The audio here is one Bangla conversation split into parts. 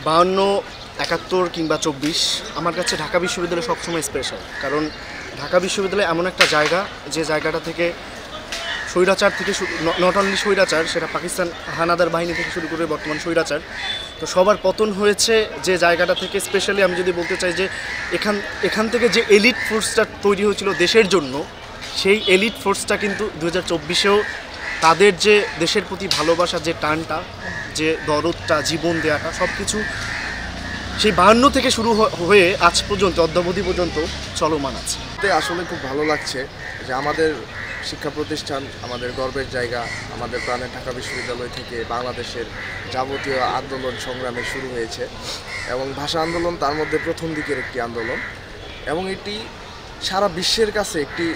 52, 71 কিংবা 24 আমার কাছে ঢাকা বিশ্ববিদ্যালয় সবসময় স্পেশাল। কারণ ঢাকা বিশ্ববিদ্যালয় এমন একটা জায়গা, যে জায়গাটা থেকে স্বৈরাচার থেকে নট অনলি স্বৈরাচার, সেটা পাকিস্তান হানাদার বাহিনী থেকে শুরু করে বর্তমান স্বৈরাচার, তো সবার পতন হয়েছে যে জায়গাটা থেকে। স্পেশালি আমি যদি বলতে চাই যে এখান থেকে যে এলিট ফোর্সটা তৈরি হয়েছিল দেশের জন্য, সেই এলিট ফোর্সটা কিন্তু 2024-এও তাদের যে দেশের প্রতি ভালোবাসা, যে টানটা, যে দরদটা, জীবন দেওয়াটা, সব কিছু সেই 52 থেকে শুরু হয়ে আজ পর্যন্ত অদ্যাবধি পর্যন্ত চলমান আছে। আসলে খুব ভালো লাগছে যে আমাদের শিক্ষা প্রতিষ্ঠান, আমাদের গর্বের জায়গা, আমাদের প্রাণের ঢাকা বিশ্ববিদ্যালয় থেকে বাংলাদেশের যাবতীয় আন্দোলন সংগ্রামে শুরু হয়েছে এবং ভাষা আন্দোলন তার মধ্যে প্রথম দিকের একটি আন্দোলন, এবং এটি সারা বিশ্বের কাছে একটি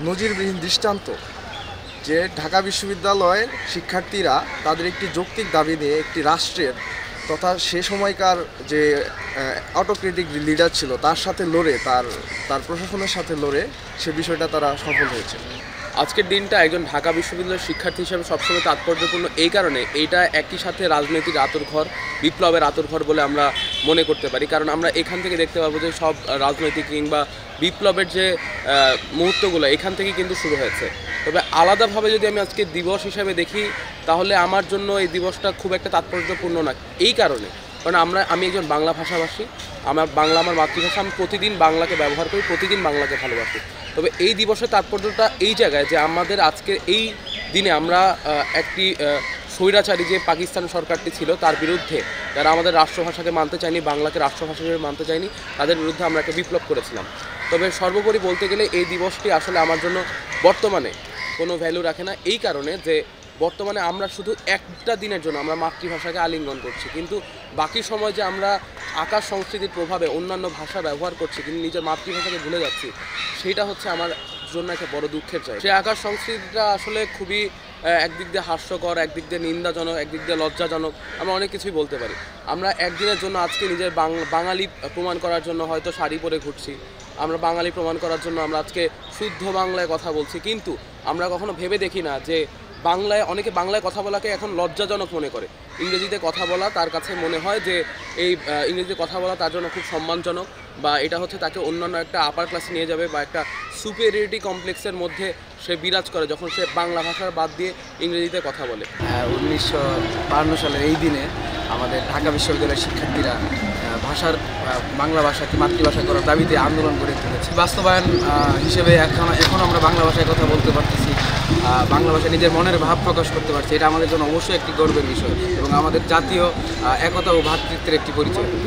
নজিরবিহীন দৃষ্টান্ত যে ঢাকা বিশ্ববিদ্যালয়ের শিক্ষার্থীরা তাদের একটি যৌক্তিক দাবি নিয়ে একটি রাষ্ট্রের তথা সে সময়কার যে অটোক্রেটিক লিডার ছিল তার সাথে লড়ে, তার প্রশাসনের সাথে লড়ে সে বিষয়টা তারা সফল হয়েছে। আজকের দিনটা একজন ঢাকা বিশ্ববিদ্যালয়ের শিক্ষার্থী হিসেবে সবসময় তাৎপর্যপূর্ণ এই কারণে, এইটা একই সাথে রাজনৈতিক আঁতুড়ঘর, বিপ্লবের আঁতুড়ঘর বলে আমরা মনে করতে পারি। কারণ আমরা এখান থেকে দেখতে পাবো যে সব রাজনৈতিক কিংবা বিপ্লবের যে মুহূর্তগুলো এখান থেকেই কিন্তু শুরু হয়েছে। তবে আলাদাভাবে যদি আমি আজকে দিবস হিসাবে দেখি, তাহলে আমার জন্য এই দিবসটা খুব একটা তাৎপর্যপূর্ণ না, এই কারণে কারণ আমি একজন বাংলা ভাষাভাষী, বাংলা আমার মাতৃভাষা, আমি প্রতিদিন বাংলাকে ব্যবহার করি, প্রতিদিন বাংলাকে ভালোবাসি। তবে এই দিবসের তাৎপর্যটা এই জায়গায় যে আমাদের আজকে এই দিনে আমরা একটি স্বৈরাচারী যে পাকিস্তান সরকারটি ছিল তার বিরুদ্ধে, যারা আমাদের রাষ্ট্রভাষাকে মানতে চায়নি, বাংলাকে রাষ্ট্রভাষা হিসেবে মানতে চায়নি, তাদের বিরুদ্ধে আমরা একটা বিপ্লব করেছিলাম। তবে সর্বোপরি বলতে গেলে এই দিবসটি আসলে আমার জন্য বর্তমানে কোনো ভ্যালু রাখে না, এই কারণে যে বর্তমানে আমরা শুধু একটা দিনের জন্য আমরা মাতৃভাষাকে আলিঙ্গন করছি, কিন্তু বাকি সময় যে আমরা আকাশ সংস্কৃতির প্রভাবে অন্যান্য ভাষা ব্যবহার করছি কিন্তু নিজের মাতৃভাষাকে ভুলে যাচ্ছি, সেইটা হচ্ছে আমার জন্য একটা বড় দুঃখের চাই। সেই আকাশ সংস্কৃতিটা আসলে খুবই একদিক দিয়ে হাস্যকর, একদিক দিয়ে নিন্দাজনক, একদিক দিয়ে লজ্জাজনক, আমরা অনেক কিছুই বলতে পারি। আমরা একদিনের জন্য আজকে নিজের বাঙালি প্রমাণ করার জন্য হয়তো শাড়ি পরে ঘুরছি, আমরা বাঙালি প্রমাণ করার জন্য আমরা আজকে শুদ্ধ বাংলায় কথা বলছি, কিন্তু আমরা কখনো ভেবে দেখি না যে অনেকে বাংলায় কথা বলাকে এখন লজ্জাজনক মনে করে। ইংরেজিতে কথা বলা তার কাছে মনে হয় যে এই ইংরেজিতে কথা বলা তার জন্য খুব সম্মানজনক, বা এটা হচ্ছে তাকে অন্যান্য একটা আপার ক্লাসে নিয়ে যাবে, বা একটা সুপেরিয়রিটি কমপ্লেক্সের মধ্যে সে বিরাজ করে যখন সে বাংলা ভাষার বাদ দিয়ে ইংরেজিতে কথা বলে। 1952 সালের এই দিনে আমাদের ঢাকা বিশ্ববিদ্যালয়ের শিক্ষার্থীরা বাংলা ভাষাকে মাতৃভাষা করার দাবিতে আন্দোলন গড়ে তুলেছে। বাস্তবায়ন হিসেবে এখন আমরা বাংলা ভাষায় কথা বলতে পারতেছি, বাংলা ভাষায় নিজের মনের ভাব প্রকাশ করতে পারছি, এটা আমাদের জন্য অবশ্যই একটি গর্বের বিষয় এবং আমাদের জাতীয় একতা ও ভ্রাতৃত্বের একটি পরিচয়।